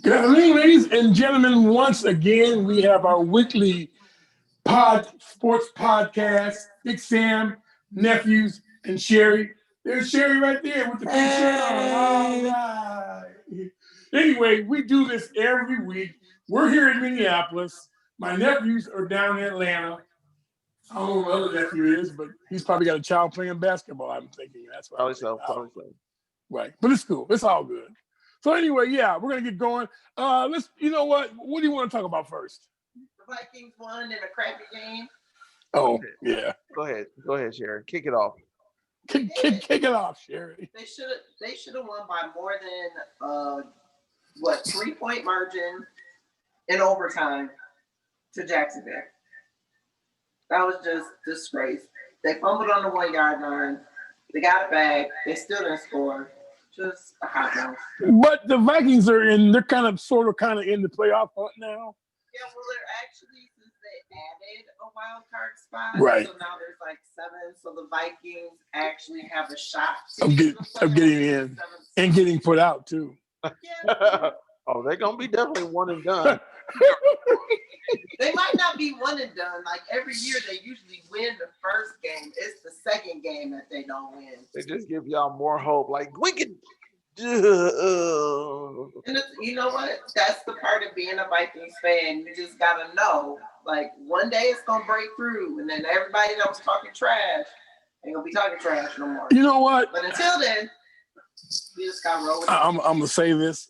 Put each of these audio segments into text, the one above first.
Good afternoon, ladies and gentlemen. Once again, we have our weekly sports podcast. Big Sam, Nephews, and Sherri. There's Sherri right there with the pink shirt on. All right. Anyway, we do this every week. We're here in Minneapolis. My nephews are down in Atlanta. I don't know who the other nephew is, but he's probably got a child playing basketball, I'm thinking. That's what Probably so. Probably so. Right. But it's cool. It's all good. So anyway, yeah, we're gonna get going. You know what? What do you want to talk about first? The Vikings won in a crappy game. Oh, yeah. Go ahead, Sherri. Kick it off. Kick it off, Sherri. They should have won by more than 3-point margin in overtime to Jacksonville. That was just disgrace. They fumbled on the 1 yard line. They got it back. They still didn't score. Just a hot mess. But the Vikings are they're kind of in the playoff hunt now. Yeah, well, they're actually, since they added a wild card spot, right? So now there's like 7. So the Vikings actually have a shot of getting in and getting put out too. Yeah. Oh, they're gonna be definitely one and done. They might not be one and done. Like every year, they usually win the first game. It's the second game that they don't win. They just give y'all more hope. Like we can. And you know what? That's the part of being a Vikings fan. You just gotta know, like one day it's gonna break through, and then everybody that was talking trash ain't gonna be talking trash no more. You know what? But until then, we just gotta roll with it. I'm gonna say this: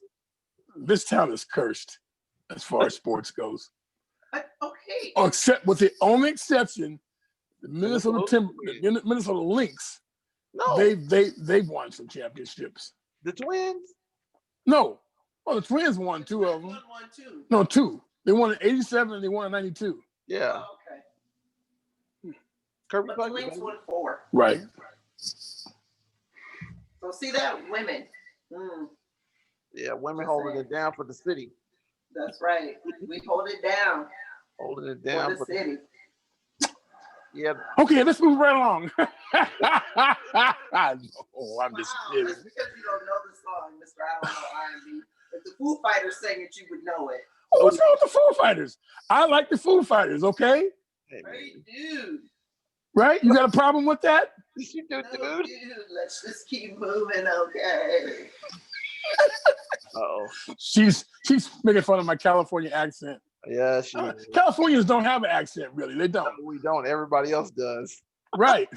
this town is cursed as far as sports goes. Okay. Except with the only exception, the Minnesota Lynx. No, they've won some championships. The Twins? No. Oh, the Twins won 2 of them. Won 2. No, 2. They won in 87 and they won in 92. Yeah. Oh, okay. Kirby But the Lynx won 4. Right. So see that? Women. Yeah, women holding it down for the city. That's right. We hold it down. Holding it down for the city. Yeah. Okay, let's move right along. No, I'm just kidding. That's because you don't know the song, Mr. I don't know R&B. If the Foo Fighters sang it, you would know it. Oh, what's wrong with the Foo Fighters? I like the Foo Fighters, okay? Hey, dude. Right? You got a problem with that? You do, no, dude. Let's just keep moving, okay? Uh-oh. She's making fun of my California accent. Yeah, she Californians don't have an accent, really. They don't. No, we don't. Everybody else does. Right.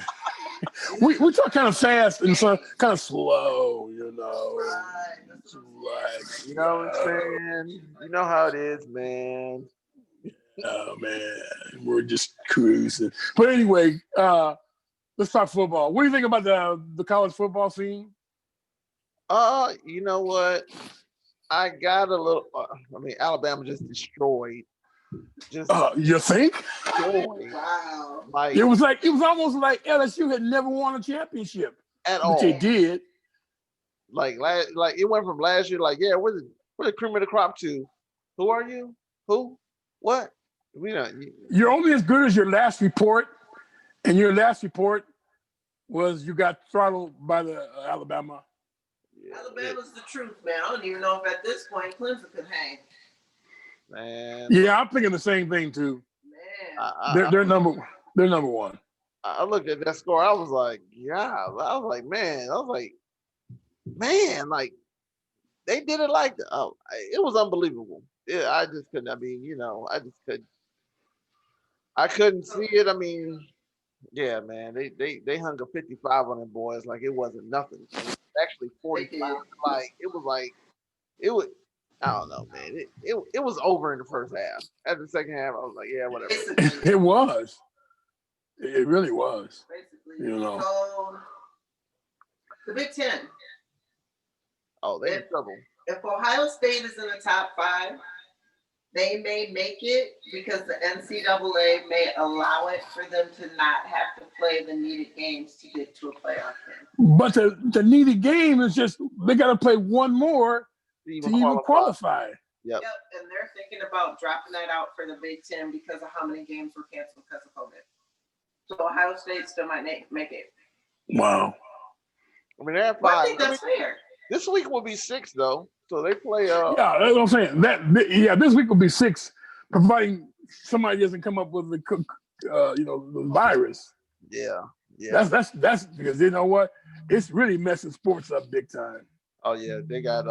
we talk kind of fast and so kind of slow, you know. Right. You know what I'm saying? You know how it is, man. Oh, man. We're just cruising. But anyway, let's talk football. What do you think about the college football scene? You know what? I got a little. Alabama just destroyed. You think? Destroyed. Wow. Like it was almost like LSU had never won a championship at all. But they did. Like it went from last year. Like, yeah, where's the cream of the crop to? Who are you? Who? What? We don't. You're only as good as your last report, and your last report was you got throttled by the Alabama. Alabama's the truth, man. I don't even know if at this point Clemson could hang. Man. Yeah, I'm thinking the same thing too. Man. They're number one. I looked at that score. I was like, man, like they did it like it was unbelievable. Yeah, I just couldn't. I couldn't see it. I mean, yeah, man, they hung a 55 on them boys like it wasn't nothing. Actually 45. Like it was. I don't know, man. It was over in the first half. After the second half, I was like, yeah, whatever. It was. It really was. Basically, you know. So the Big Ten. Oh, they're in trouble. If Ohio State is in the top 5, they may make it because the NCAA may allow it for them to not have to play the needed games to get to a playoff game. But the needed game is just they got to play one more to even qualify. Yep. And they're thinking about dropping that out for the Big Ten because of how many games were canceled because of COVID. So Ohio State still might make it. Wow. I mean, they're 5. Well, I think that's fair. This week will be 6 though, so they play. Yeah, that's what I'm saying. This week will be 6, providing somebody doesn't come up with the the virus. Yeah, yeah. That's because you know what? It's really messing sports up big time. Oh yeah, they got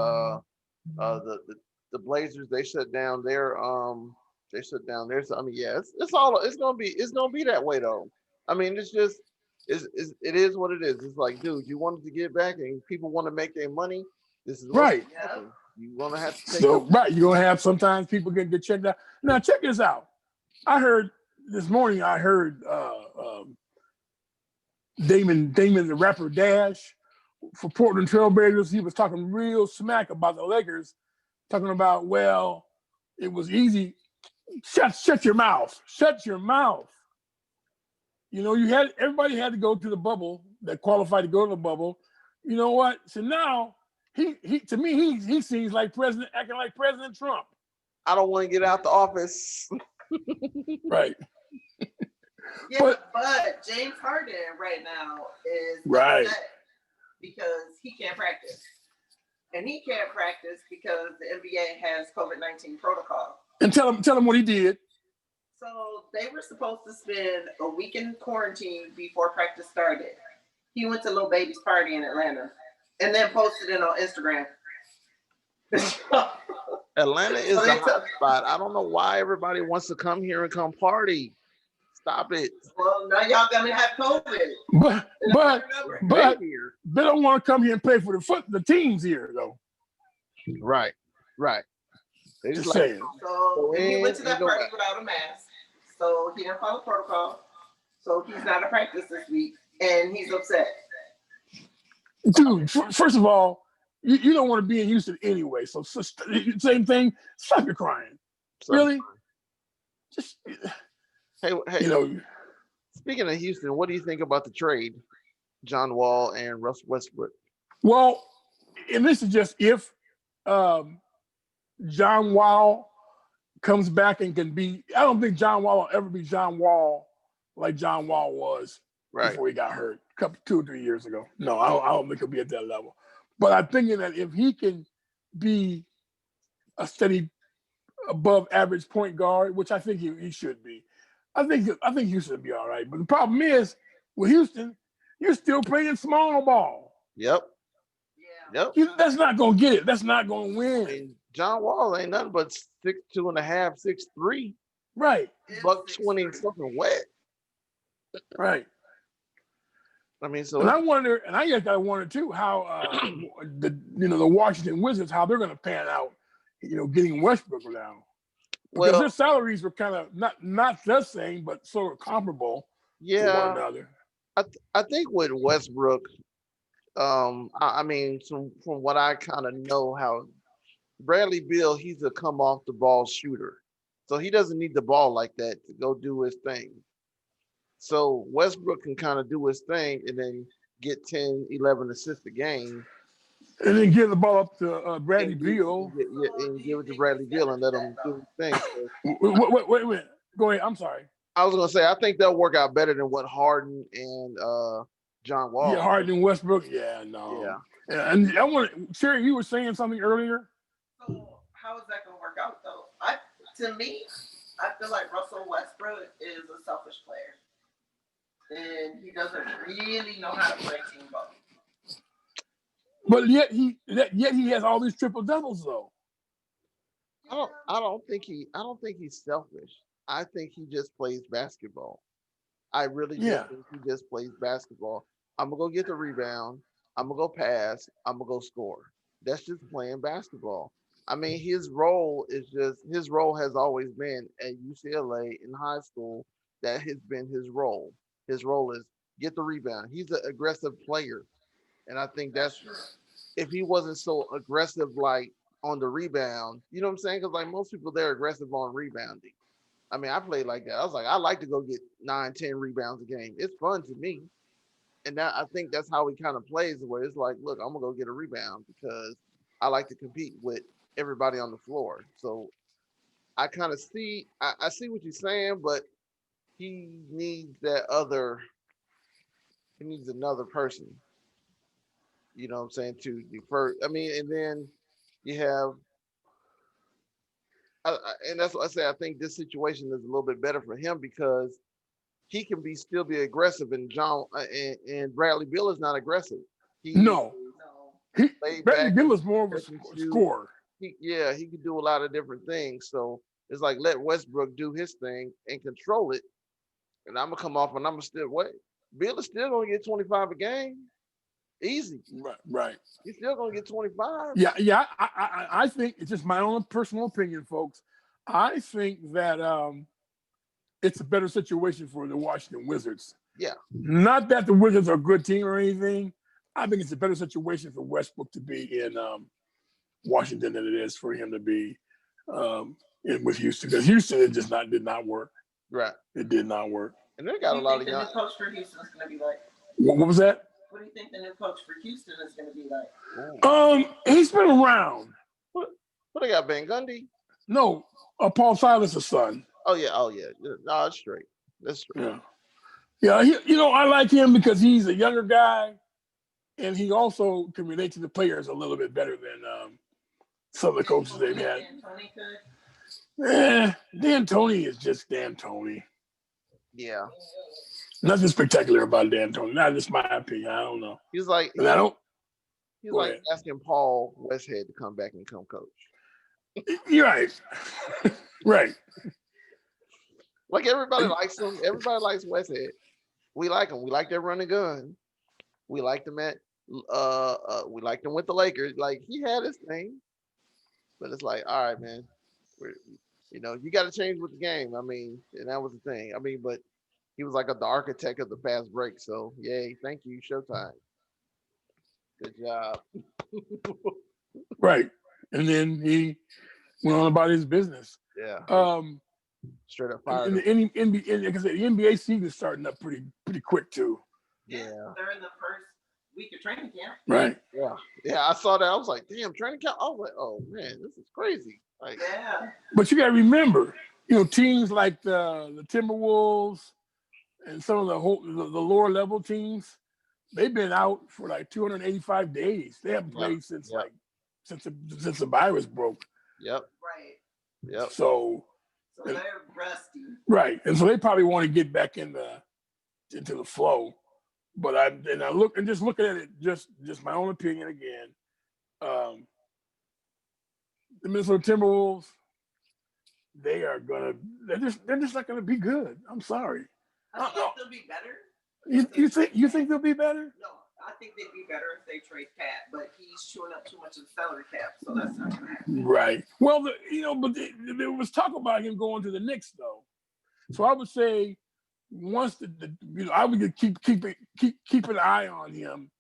the Blazers. They shut down their they shut down their. I mean, yeah, it's gonna be that way though. I mean, it's just it is what it is. It's like, dude, you wanted to get back and people want to make their money. This is what's Right. happening. You're gonna have to take So right, you're gonna have sometimes people get checked out. Now check this out. I heard this morning. I heard Damon the rapper Dash for Portland Trailblazers. He was talking real smack about the Lakers, talking about, well, it was easy. Shut your mouth. Shut your mouth. You know, everybody had to go to the bubble that qualified to go to the bubble. You know what? So now he to me he seems like acting like President Trump. I don't want to get out the office. Right. Yeah, but James Harden right now is right upset because he can't practice. And he can't practice because the NBA has COVID-19 protocol. And tell him what he did. So they were supposed to spend a week in quarantine before practice started. He went to Lil Baby's party in Atlanta and then posted it on Instagram. Atlanta is the hot spot. I don't know why everybody wants to come here and come party. Stop it. Well, now y'all gonna have COVID. But they don't want to come here and play for the teams here though. Right. They just saying. So he went to that party without a mask. So he didn't follow protocol. So he's not at practice this week, and he's upset. Dude, first of all, you don't want to be in Houston anyway. So same thing. Stop your crying. Really? Just hey, you know. Speaking of Houston, what do you think about the trade, John Wall and Russ Westbrook? Well, and this is just if John Wall comes back and can be. I don't think John Wall will ever be John Wall like John Wall was before he got hurt 2 or 3 years ago. No, I don't think he'll be at that level. But I'm thinking that if he can be a steady above average point guard, which I think he should be, I think Houston will be all right. But the problem is with Houston, you're still playing small ball. Yep. That's not going to get it. That's not going to win. I mean, John Wall ain't nothing but 6'2.5", 6'3". Right. $120 something wet. Right. I mean, so and I wonder, and I got to wonder too, how the Washington Wizards, how they're going to pan out, getting Westbrook now. Because their salaries were kind of not the same, but sort of comparable to one another. I think with Westbrook, I mean, from what I kind of know, how Bradley Beal, he's a come off the ball shooter, so he doesn't need the ball like that to go do his thing. So Westbrook can kind of do his thing and then get 10, 11 assists a game. And then give the ball up to Bradley Beal. And give it to Bradley Beal and let him do his thing. So, wait. Go ahead. I'm sorry. I was going to say, I think they'll work out better than what Harden and John Wall. Yeah, Harden and Westbrook. Yeah, no. Yeah. And I want Sherri, you were saying something earlier. So how is that going to work out, though? To me, I feel like Russell Westbrook is a selfish player. And he doesn't really know how to play team ball. But yet he has all these triple doubles though. I don't think he's selfish. I think he just plays basketball. I really just think he just plays basketball. I'm gonna go get the rebound. I'm gonna go pass. I'm gonna go score. That's just playing basketball. I mean, his role has always been at UCLA in high school. That has been his role. His role is get the rebound. He's an aggressive player. And I think that's if he wasn't so aggressive, like on the rebound, you know what I'm saying? Because like most people, they're aggressive on rebounding. I mean, I played like that. I was like, I like to go get 9, 10 rebounds a game. It's fun to me. And I think that's how he kind of plays, where it's like, look, I'm going to go get a rebound because I like to compete with everybody on the floor. So I kind of see, I see what you're saying, but he needs another person. You know what I'm saying? To defer. I mean, and then you have, and that's what I say. I think this situation is a little bit better for him because he can still be aggressive, and and Bradley Beal is not aggressive. He No, laid Bradley back Beal and is more of catch and a shoot. scorer. He can do a lot of different things. So it's like let Westbrook do his thing and control it, and I'm gonna come off and I'm gonna still wait. Beal is still gonna get 25 a game, easy. Right. He's still gonna get 25. Yeah. I think it's just my own personal opinion, folks. I think that it's a better situation for the Washington Wizards. Yeah. Not that the Wizards are a good team or anything. I think it's a better situation for Westbrook to be in Washington than it is for him to be with Houston. Because Houston did not work. Right. It did not work. And they got a lot of young. What do you think the new coach for Houston is going to be like? What was that? What do you think the new coach for Houston is going to be like? He's been around. What they got, Van Gundy? No, Paul Silas' son. Oh yeah. No, that's straight. That's straight. Yeah. I like him because he's a younger guy, and he also can relate to the players a little bit better than some of the coaches they've had. D'Antoni is just D'Antoni. Yeah. Nothing spectacular about D'Antoni. Not just my opinion. I don't know. He's like asking Paul Westhead to come back and come coach. You're right. Right. Like everybody likes him. Everybody likes Westhead. We like him. We like their running gun. We liked him at we liked him with the Lakers. Like he had his thing. But it's like, all right, man. You got to change with the game. I mean, and that was the thing. I mean, but he was like the architect of the fast break. So, yay, thank you, Showtime. Good job. Right. And then he went on about his business. Yeah. Straight up fired. fired. And the NBA season is starting up pretty quick too. Yeah. They're in the first week of training camp. Right. Yeah. I saw that. I was like, damn, training camp. I was like, oh man, this is crazy. Like, yeah. But you got to remember, teams like the Timberwolves and some of the lower level teams, they've been out for like 285 days. They haven't played since the virus broke. Yep. Right. Yep. So they're rusty. Right. And so they probably want to get back into the flow. But just looking at it, just my own opinion again. The Minnesota Timberwolves, they're just not gonna be good. I'm sorry. I think they'll be better. You think they'll be better? No, I think they'd be better if they trade Pat, but he's chewing up too much of the salary cap, so that's not gonna happen. Right. Well, but there was talk about him going to the Knicks though. So I would say once I would keep an eye on him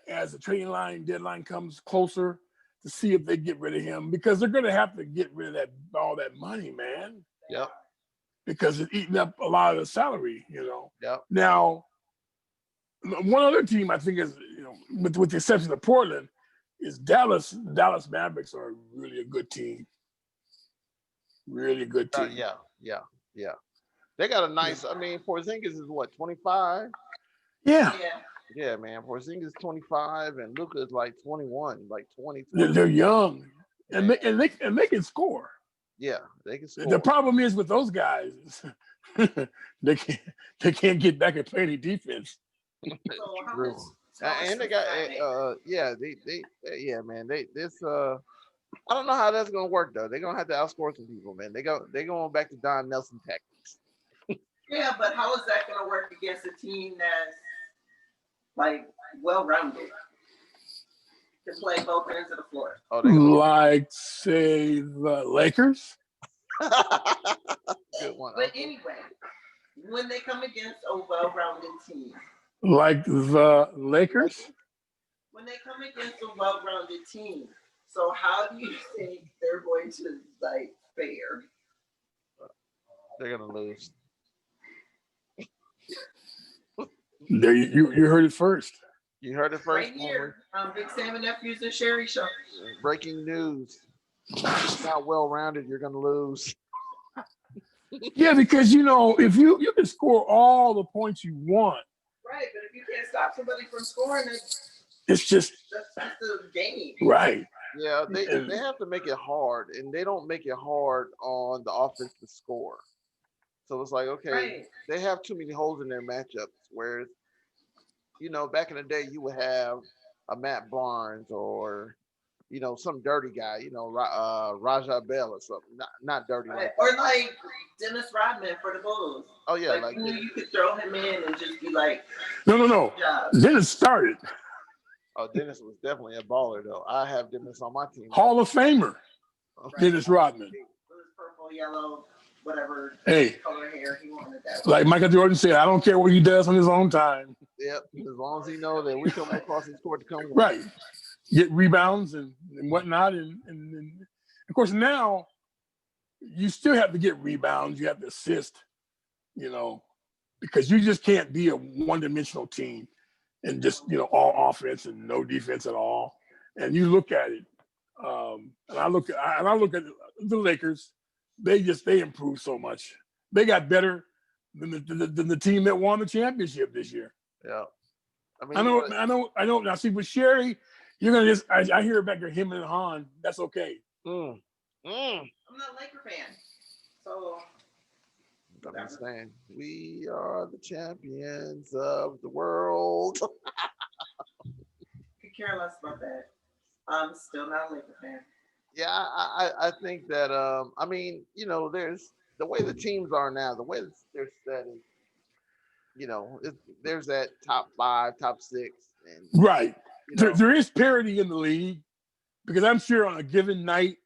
as the trading deadline comes closer to see if they get rid of him, because they're going to have to get rid of all that money, man. Yep. Because it's eating up a lot of the salary, Yep. Now, one other team I think is, with the exception of Portland, is Dallas. Dallas Mavericks are really a good team. Really good team. Yeah. They got a nice. I mean, Porzingis is what, 25? Yeah. Yeah, man. Porzingis is 25 and Luka is like 21, like 20. They're young, and they can score. Yeah, they can score. The problem is with those guys, they can't get back and play any defense. True. And they got man. I don't know how that's gonna work though. They're gonna have to outscore some people, man. They're going back to Don Nelson tactics. Yeah, but how is that gonna work against a team that's like well-rounded to play both ends of the floor? Like, say, the Lakers? Good one. But anyway, when they come against a well-rounded team. Like the Lakers? When they come against a well-rounded team. So how do you think they're going to, fare? They're going to lose. There, you heard it first. You heard it first. Right here on Big Sam and Nephews and Sherri show. Breaking news. If you're not well-rounded, you're going to lose. Yeah, because, if you can score all the points you want. Right, but if you can't stop somebody from scoring, It's just That's the game. right. Yeah, they have to make it hard, and they don't make it hard on the offense to score. So it's like, okay, Right. they have too many holes in their matchups. Whereas, back in the day, you would have a Matt Barnes or, some dirty guy, Raja Bell or something. Not dirty Right. like Or that. like Dennis Rodman for the Bulls. Oh yeah, Like you could throw him in and just be like, No. job. Then it started. oh, Dennis was definitely a baller though. I have Dennis on my team. Hall of Famer, Dennis Rodman. With his purple, yellow, whatever Hey, color hair he wanted that. like Michael Jordan said, I don't care what he does on his own time. Yep, as long as he knows that we come across his court to come win. Right. Get rebounds and whatnot. And of course, now you still have to get rebounds. You have to assist, because you just can't be a one-dimensional team and just, all offense and no defense at all. And you look at it, and I look at the Lakers. They improved so much. They got better than the team that won the championship this year. Yeah. I know. Now, see, with Sherri, you're gonna just. I hear back to him and Han. That's okay. I'm not a Laker fan, so. I'm just saying, we are the champions of the world. Could care less about that. I'm still not a Laker fan. Yeah, I think that there's the way the teams are now, the way they're set is, there's that top 5, top 6, and Right. There is parity in the league because I'm sure on a given night,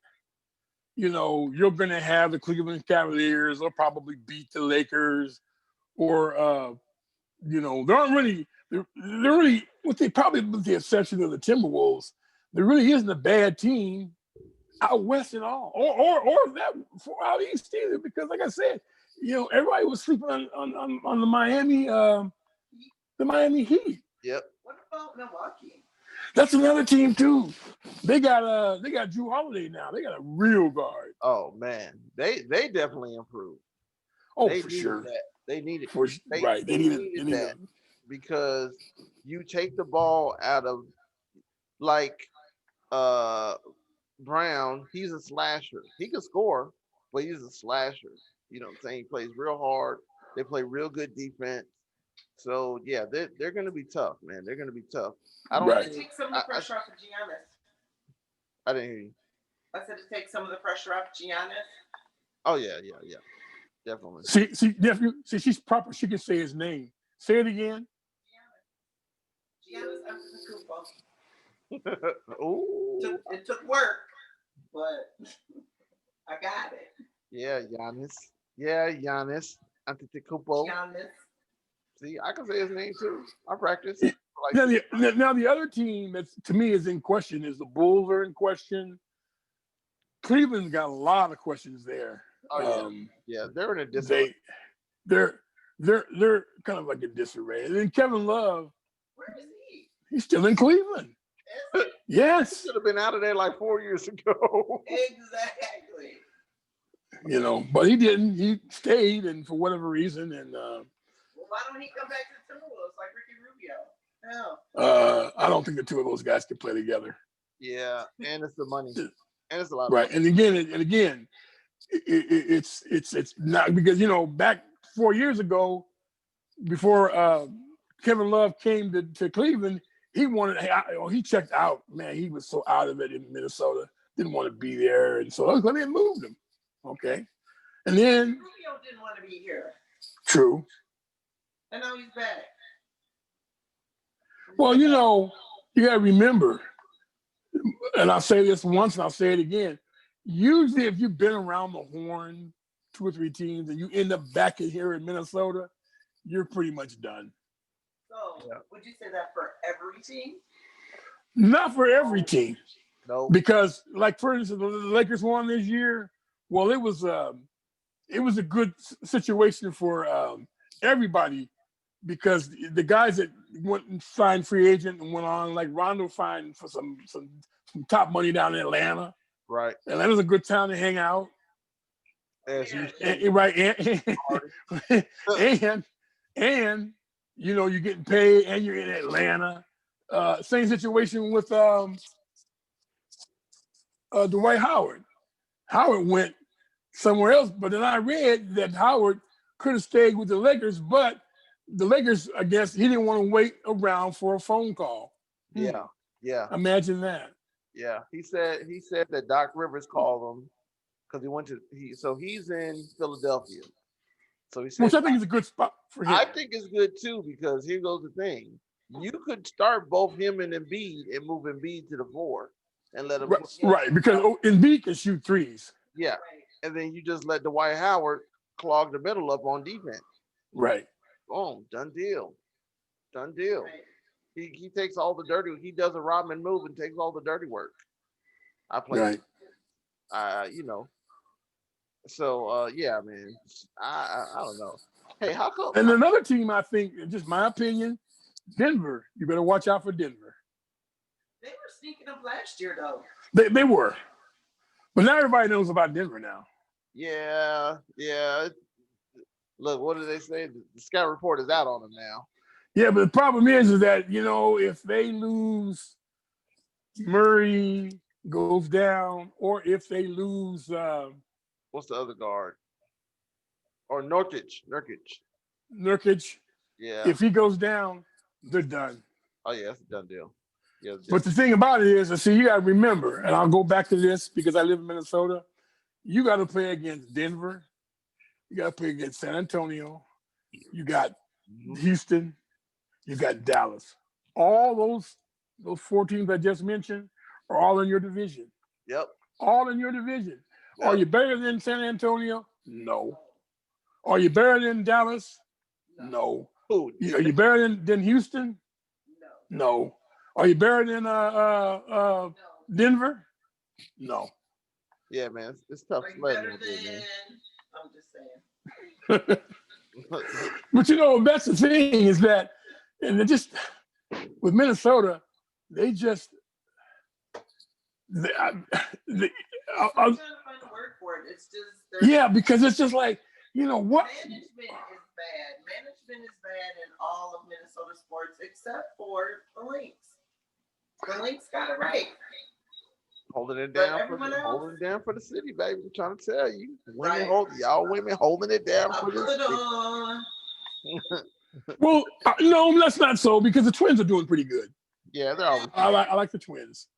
you're going to have the Cleveland Cavaliers. They'll probably beat the Lakers, or there aren't really. They're really, with the exception of the Timberwolves, there really isn't a bad team out west at all, or that out east either. Because, like I said, everybody was sleeping on the Miami Heat. Yep. What about Milwaukee? That's another team too. They got Drew Holiday now. They got a real guard. Oh man, they definitely improved. Oh, they for sure. That. They needed They needed that because you take the ball out of like Brown. He's a slasher. He can score, but he's a slasher. You know what I'm saying? He plays real hard. They play real good defense. So yeah, they're going to be tough, man. They're going to be tough. I don't Right. Take some of the pressure off of Giannis. I didn't hear you. I said to take some of the pressure off Giannis. Oh yeah, definitely. See, nephew. See, she's proper. She can say his name. Say it again. Giannis Antetokounmpo. Ooh. It took work, but I got it. Yeah, Giannis. Giannis Antetokounmpo. Giannis. See, I can say his name too. I practice. Now the other team that to me is in question is the Bulls are in question. Cleveland's got a lot of questions there. Oh yeah, they're in a disarray. They're kind of like a disarray. And then Kevin Love, Where is he? he's still in Cleveland. He Yes, should have been out of there like 4 years ago. exactly. But he didn't. He stayed, and for whatever reason, and Well, why don't he come back to the Timberwolves like Ricky Rubio? Hell. I don't think the two of those guys can play together. Yeah, and it's the money, and it's a lot. Right, and again, it's not because back 4 years ago, before Kevin Love came to Cleveland, he checked out. Man, he was so out of it in Minnesota, didn't want to be there, and so let me move him. Okay, and then Rubio didn't want to be here, true. and now he's back. Well, you got to remember, and I'll say this once and I'll say it again. Usually, if you've been around the horn 2 or 3 teams and you end up back in here in Minnesota, you're pretty much done. So, would you say that for every team? Not for every team. No. Because, like, for instance, the Lakers won this year. Well, it was a good situation for everybody because the guys that went and signed free agent and went on, like Rondo, signed for some top money down in Atlanta. Right. Atlanta's a good town to hang out. As you Right. And you're getting paid and you're in Atlanta. Same situation with Dwight Howard. Howard went somewhere else, but then I read that Howard could have stayed with the Lakers, but the Lakers, I guess, he didn't want to wait around for a phone call. Yeah, yeah, Imagine that. yeah. He said that Doc Rivers called him because he's in Philadelphia. So he said, Which I think is a good spot for him. I think it's good too because here goes the thing: you could start both him and Embiid and move Embiid to the floor and let him right, because Embiid can shoot threes. yeah, and then you just let Dwight Howard clog the middle up on defense. Right. Boom, done deal, done deal. He takes all the dirty. He does a Rodman move and takes all the dirty work. I play, you know. So yeah, man. I don't know. Hey, how come? And another team, I think, just my opinion, Denver. You better watch out for Denver. They were sneaking up last year, though. They were, but now everybody knows about Denver now. Yeah, yeah. Look, what do they say? The scout report is out on them now. Yeah, but the problem is that if they lose, Murray goes down, or if they lose, What's the other guard? Or Nurkic. Nurkic. Yeah. If he goes down, they're done. Oh yeah, that's a done deal. Yeah. But the thing about it is, see, you got to remember, and I'll go back to this because I live in Minnesota. You got to play against Denver. You got to play against San Antonio. You got Houston. You got Dallas. All those 4 teams I just mentioned are all in your division. Yep. All in your division. Yep. Are you better than San Antonio? No. Are you better than Dallas? No. Who? Are you better than Houston? No. Are you better than Denver? No. Yeah, man, it's tough sledding with it, man. I'm just saying. But that's the thing is that, and they just with Minnesota, they just I'm trying to find a word for it. It's just because it's just like what management is bad. Management is bad in all of Minnesota sports except for the Lynx. The Lynx got it right. Holding it down for the city, baby. I'm trying to tell you, y'all women holding it down for the city. Well, no, that's not so because the Twins are doing pretty good. Yeah, they're always. I like the Twins.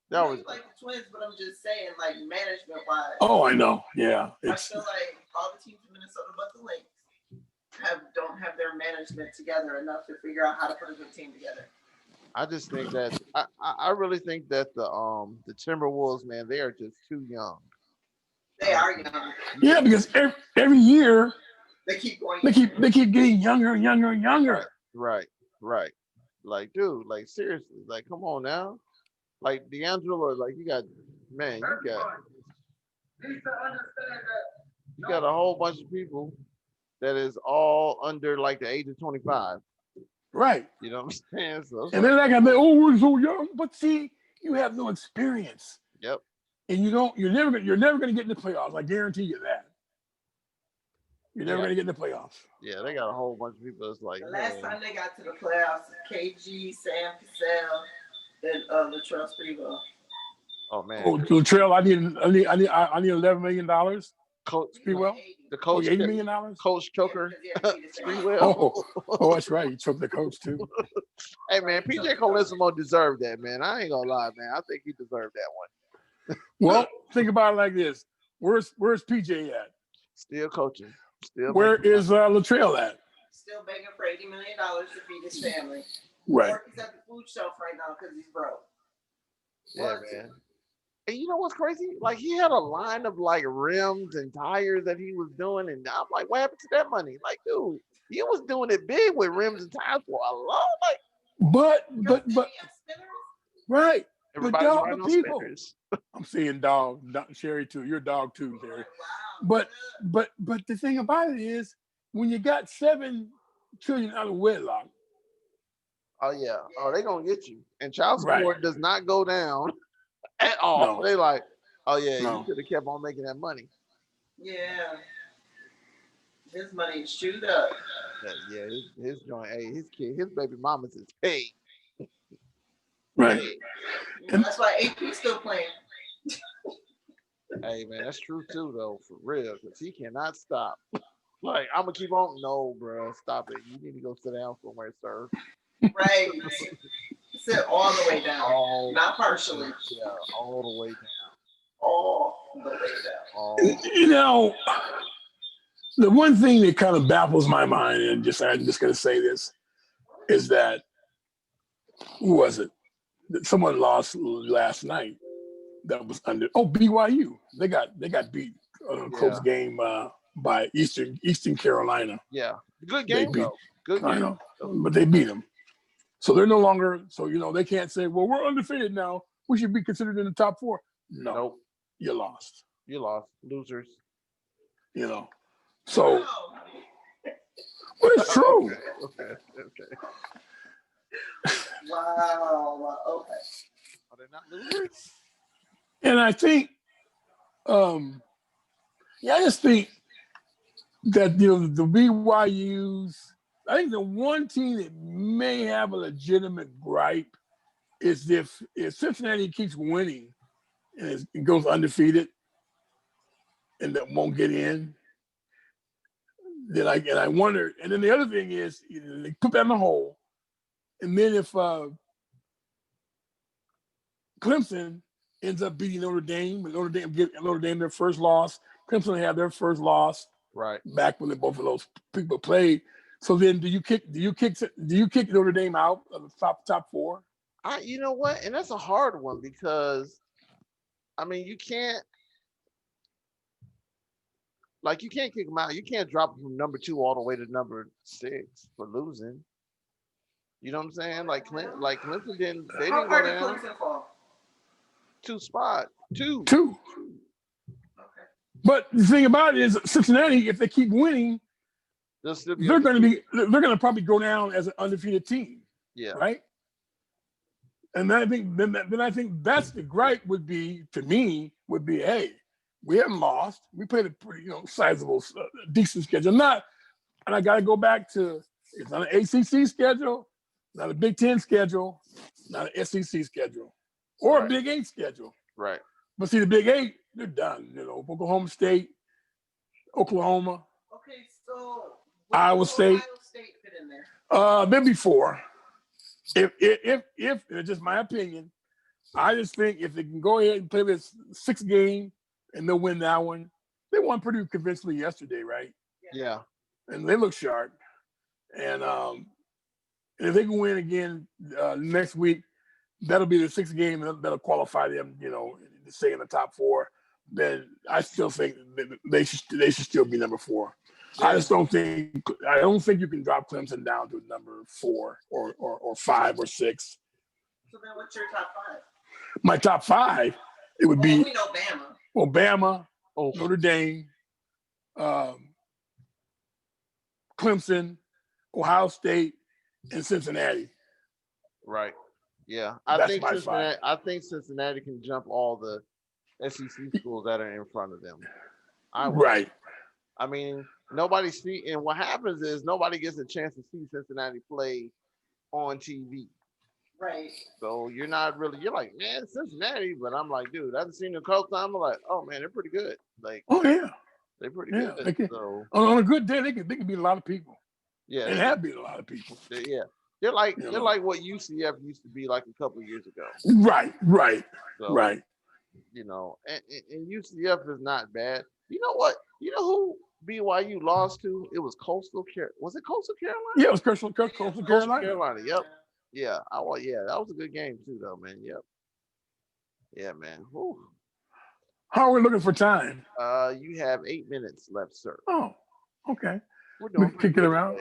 They're always like the Twins, but I'm just saying, like management wise. Oh, I know. Yeah, I feel like all the teams in Minnesota, but the Lynx, don't have their management together enough to figure out how to put a good team together. I just think that I really think that the Timberwolves, man, they are just too young. They are young. Yeah, because every year they keep going. They keep getting younger and younger and younger. Right. Like, dude, like seriously, like, come on now. Like D'Angelo, like you got a whole bunch of people that is all under like the age of 25. Right. You know what I'm saying? So and they're like, we're so young. But see, you have no experience. Yep. And you're never gonna get in the playoffs. I guarantee you that. You're never gonna get in the playoffs. Yeah, they got a whole bunch of people that's like. The last time they got to the playoffs, KG, Sam Cassell, and Latrell Sprewell. Oh man. Oh, Latrell, I need $11 million. Coach Sprewell. The coach, $8 million. Coach Choker. Oh, that's right. He choked the coach too. Hey man, PJ Colissimo deserved that, man. I ain't gonna lie, man. I think he deserved that one. Well, think about it like this: Where's PJ at? Still coaching. Where is Latrell at? Still begging for $80 million to feed his family. Right. Or he's at the food shelf right now because he's broke. Yeah, man. And you know what's crazy? Like he had a line of like rims and tires that he was doing, and I'm like, what happened to that money? Like, dude, he was doing it big with rims and tires for a long, like. But right. Everybody's but riding on people. spinners. I'm saying dog, Sherri too. You're a dog too, Sherri. Wow. But the thing about it is, when you got 7 children out of wedlock. Oh yeah. Oh, they gonna get you. And child support does not go down at all. No. They like, oh yeah, you could have kept on making that money. Yeah. His money is chewed up. Yeah, his joint. Hey, his baby mamas is paid. Right. And that's why AP's still playing. Hey man, that's true too though, for real, because he cannot stop. Like I'm gonna keep on. No, bro, stop it. You need to go sit down somewhere, sir. Right. Sit all the way down, not partially. Yeah, all the way down. All the way down. You know, the one thing that kind of baffles my mind, and I'm just going to say this, is that who was it? Someone lost last night. That was under. Oh, BYU. They got beat on a close game by Eastern Carolina. Yeah, good game though. Good game. I know, but they beat them. So they're no longer. So they can't say, "Well, we're undefeated now. We should be considered in the top 4." No, nope. You lost. You lost, losers. So. But it's true. Okay. Wow. Okay. Are they not losers? And I think, I just think that the BYU's. I think the one team that may have a legitimate gripe is if Cincinnati keeps winning and it goes undefeated and that won't get in. Then I wonder. And then the other thing is they put that in the hole, and then if Clemson ends up beating Notre Dame, and Notre Dame their first loss. Clemson had their first loss back when both of those people played. So then, do you kick Notre Dame out of the top 4? You know what, and that's a hard one because, I mean, you can't kick them out. You can't drop them from number 2 all the way to number 6 for losing. You know what I'm saying? Like Clemson didn't. They didn't go down. Clemson fall? 2 spot. 2. Okay. But the thing about it is, Cincinnati, if they keep winning, they're going to probably go down as an undefeated team. Yeah. Right. And then I think that's the gripe would be, hey, we haven't lost. We played a pretty sizable, decent schedule. And I got to go back to, it's not an ACC schedule, not a Big Ten schedule, not an SEC schedule, or a Big 8 schedule. Right. But see, the Big 8, they're done. Oklahoma State, Oklahoma. Okay, so Iowa State. Ohio State fit in there? Maybe 4. If it's just my opinion, I just think if they can go ahead and play this 6th game and they'll win that one. They won pretty convincingly yesterday, right? Yeah. And they look sharp. And if they can win again next week, that'll be the 6th game that'll qualify them, to stay in the top 4. Then I still think they should still be number 4. Yeah. I don't think you can drop Clemson down to number 4 or 5 or 6. So then what's your top 5? My top 5, it would be we know Bama. Bama, Notre Dame, Clemson, Ohio State, and Cincinnati. Right. Yeah. I think Cincinnati can jump all the SEC schools that are in front of them. Right. I mean, nobody see, and what happens is nobody gets a chance to see Cincinnati play on TV. Right. So you're like, man, Cincinnati, but I'm like, dude, I haven't seen them a couple times. I'm like, oh man, they're pretty good. Like, oh yeah, they're pretty good. So on a good day, they can beat a lot of people. Yeah, and have beat a lot of people. They're like what UCF used to be like a couple of years ago. Right. So, right. And UCF is not bad. You know what? You know who BYU lost to? It was Coastal Carolina. Was it Coastal Carolina? Yeah, it was Coastal Carolina. Coastal Carolina. Yep. Yeah. That was a good game too, though, man. Yep. Yeah, man. Whew. How are we looking for time? You have 8 minutes left, sir. Oh, okay. We're doing kick it around.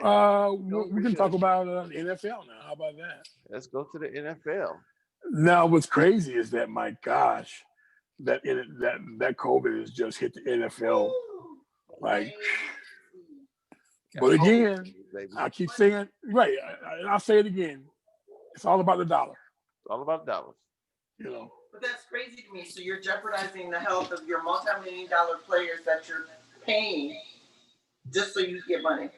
We can talk about the NFL now. How about that? Let's go to the NFL. Now, what's crazy is that, my gosh, that COVID has just hit the NFL. Like, but again, I keep saying, right, I'll say it again. It's all about the dollar. It's all about dollars. But that's crazy to me. So you're jeopardizing the health of your multi-million-dollar players that you're paying just so you get money.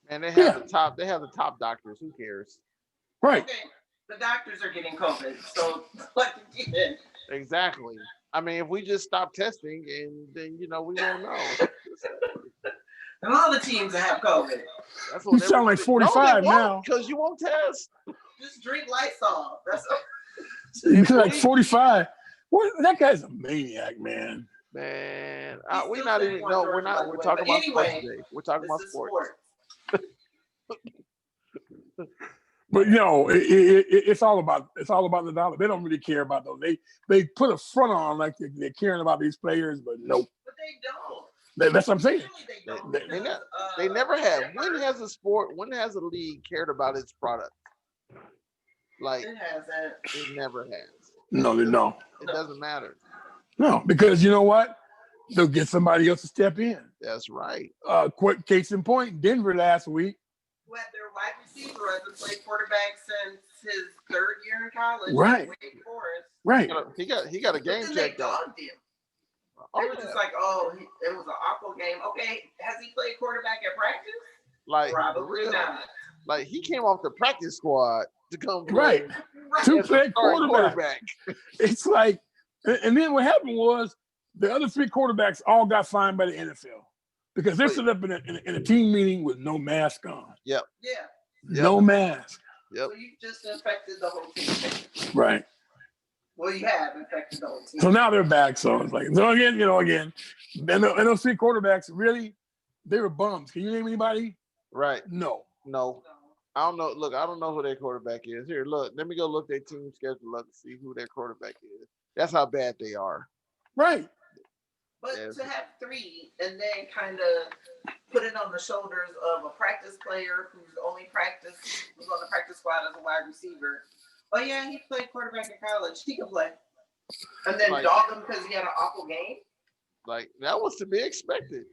And they have the top doctors. Who cares? Right. Okay. The doctors are getting COVID, so what again? Exactly. I mean, if we just stop testing, and then we won't know. And all the teams that have COVID. That's You what sound like everybody. No, 45 they won't, now. because you won't test. Just drink Lysol. That's You sound like 45. What? That guy's a maniac, man. Man, He's we're still not saying even. one No, George, we're by not. the We're way. talking But about sports anyway, today. We're talking about this is sports. But it's all about the dollar. They don't really care about those. They put a front on like they're caring about these players, but nope. But they don't. That's what I'm saying. Really, they don't. They never have. When has a league cared about its product? Like It hasn't. it never has. No, they don't. It doesn't matter. No, because you know what? They'll get somebody else to step in. That's right. Quick case in point, Denver last week. Who had their wide receiver hasn't played quarterback since his third year in college. Right. Wake Forest. Right. He got a game Then check they though. dogged him. They were just like, it was an awful game. Okay, has he played quarterback at practice? Like Probably not. Like he came off the practice squad to come play. Right. To play quarterback. It's like, and then what happened was the other three quarterbacks all got fined by the NFL because they're set up in a team meeting with no mask on. Yep. Yeah. No mask. Yep. So you just infected the whole team. Right. Well, you have infected the whole team. So now they're back. So it's like, and those three quarterbacks really, they were bums. Can you name anybody? Right. No. I don't know. Look, I don't know who their quarterback is. Here, look. Let me go look their team schedule up to see who their quarterback is. That's how bad they are. Right. But to have three and then kind of put it on the shoulders of a practice player who's on the practice squad as a wide receiver. Oh yeah, he played quarterback in college. He can play. And then dog him because he had an awful game. Like that was to be expected.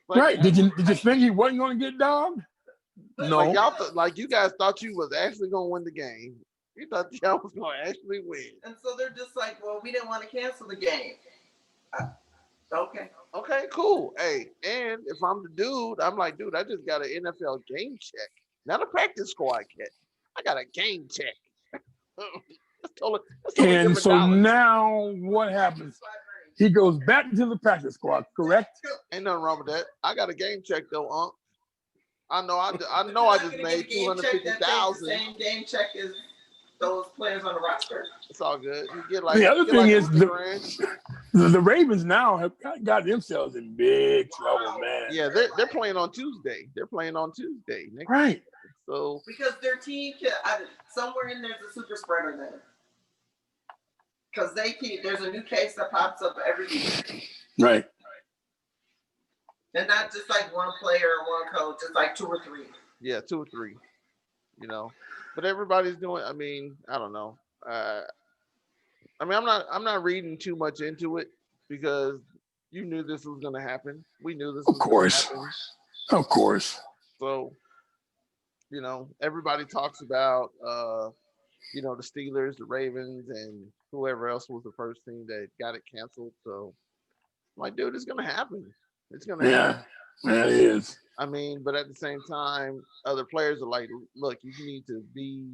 Right. Did you think he wasn't going to get dogged? No. Like you guys thought you was actually going to win the game. You thought y'all was going to actually win. And so they're just like, well, we didn't want to cancel the game. Okay. Okay, cool. Hey, and if I'm the dude, I'm like, dude, I just got an NFL game check, not a practice squad kit. I got a game check. That's totally and so now what happens? He goes back to the practice squad, correct? Ain't nothing wrong with that. I got a game check though, I know I just made $250,000. Same game check as those players on the roster. It's all good. You get the other thing is the Ravens now have got themselves in big trouble, man. Yeah, they're playing on Tuesday. Right. So because their team somewhere in there's a super spreader there. Because there's a new case that pops up every week. Right. And not just like one player or one coach, it's like two or three. Yeah, 2 or 3. But everybody's doing. I mean, I don't know. I'm not reading too much into it because you knew this was going to happen. We knew this was going to happen. Of course. So, everybody talks about, the Steelers, the Ravens, and whoever else was the first team that got it canceled. So, I'm like, dude, it's going to happen. It's going to happen. Yeah, it is. I mean, but at the same time, other players are like, look, you need to be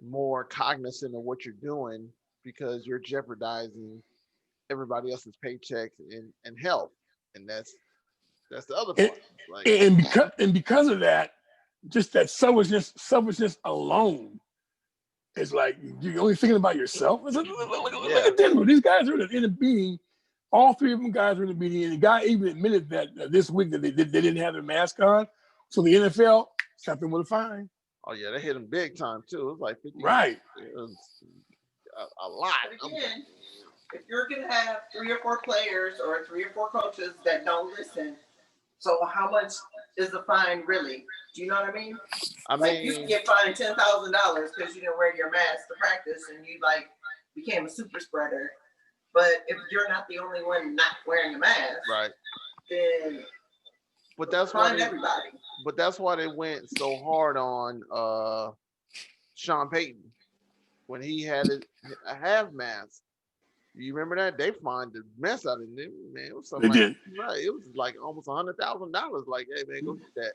more cognizant of what you're doing because you're jeopardizing everybody else's paychecks and health. And that's the other part. And because of that, just that selfishness alone is like you're only thinking about yourself. Look at Denver. These guys are in a meeting. All three of them guys were in the meeting, and the guy even admitted that this week that they didn't have their mask on. So the NFL slapped them with a fine. Oh yeah, they hit them big time too. It was like 50. Right. It was a lot. But again, if you're gonna have 3 or 4 players or 3 or 4 coaches that don't listen, so how much is the fine really? Do you know what I mean? I mean, you can get fined $10,000 because you didn't wear your mask to practice and you became a super spreader. But if you're not the only one not wearing a mask, right? Then that's everybody. But that's why they went so hard on Sean Payton when he had a half mask. You remember that? They fined the mess out of him. Man, it was something right. It was like almost $100,000. Like, hey man, go get that.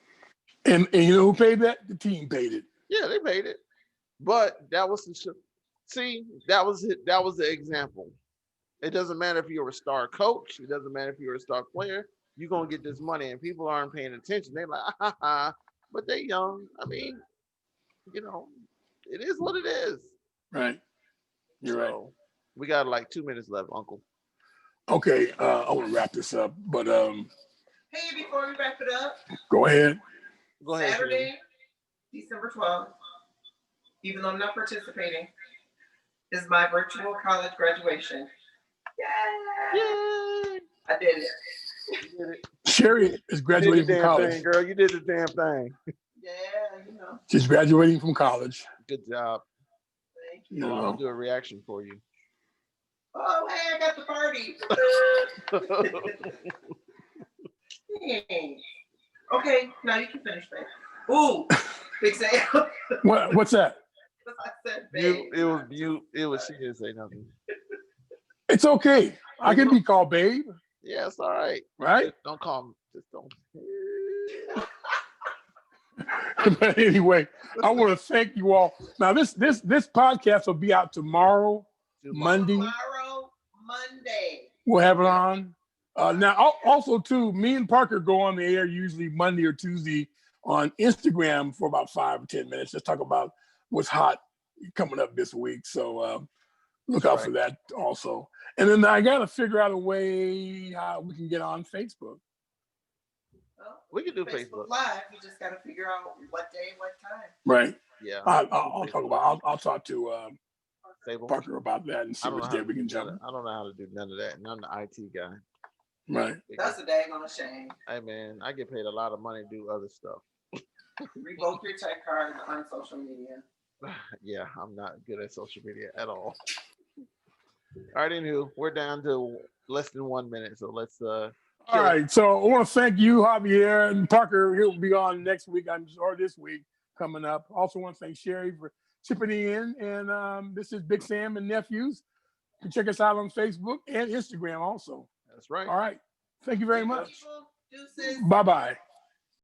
And you know who paid that? The team paid it. Yeah, they paid it. But that was that was the example. It doesn't matter if you're a star coach. It doesn't matter if you're a star player. You're gonna get this money, and people aren't paying attention. They're like, ah, ha, but they're young. I mean, it is what it is. Right. You're right. We got like 2 minutes left, Uncle. Okay, I want to wrap this up, but Hey, before we wrap it up, go ahead. Go ahead. Saturday, December 12th, even though I'm not participating, is my virtual college graduation. Yay! Yay! I did it. You did it. Sherri is graduating from college. Thing, girl. You did the damn thing. Yeah, She's graduating from college. Good job. Thank you. I'll do a reaction for you. Oh, hey, I got the party. Okay, now you can finish, babe. Ooh, big Sam. What's that? I said, babe. It was you. It was she didn't say nothing. It's okay. I can be called babe. Yeah, it's all right. Right? Just don't call me. Just don't. But anyway, I want to thank you all. Now this podcast will be out tomorrow, Monday. Tomorrow, Monday. We'll have it on. Now also too, me and Parker go on the air usually Monday or Tuesday on Instagram for about 5 or 10 minutes. Just talk about what's hot coming up this week. So look out for that also. And then I got to figure out a way how we can get on Facebook. Well, we can do Facebook Live. You just got to figure out what day, what time. Right. Yeah. I'll talk about. I'll talk to Sable. Parker about that and see which day we can jump. I don't know how to do none of that, and I'm the IT guy. Right. That's a daggone shame. Hey man, I get paid a lot of money to do other stuff. Revoke your tech card on social media. Yeah, I'm not good at social media at all. All right, anywho, we're down to less than 1 minute, so let's all right, so I want to thank you, Javier, and Parker. He'll be on next week, or this week coming up. Also want to thank Sherri for chipping in, and this is Big Sam and Nephews. You can check us out on Facebook and Instagram also. That's right. All right, thank you very much. Deuces. Bye-bye.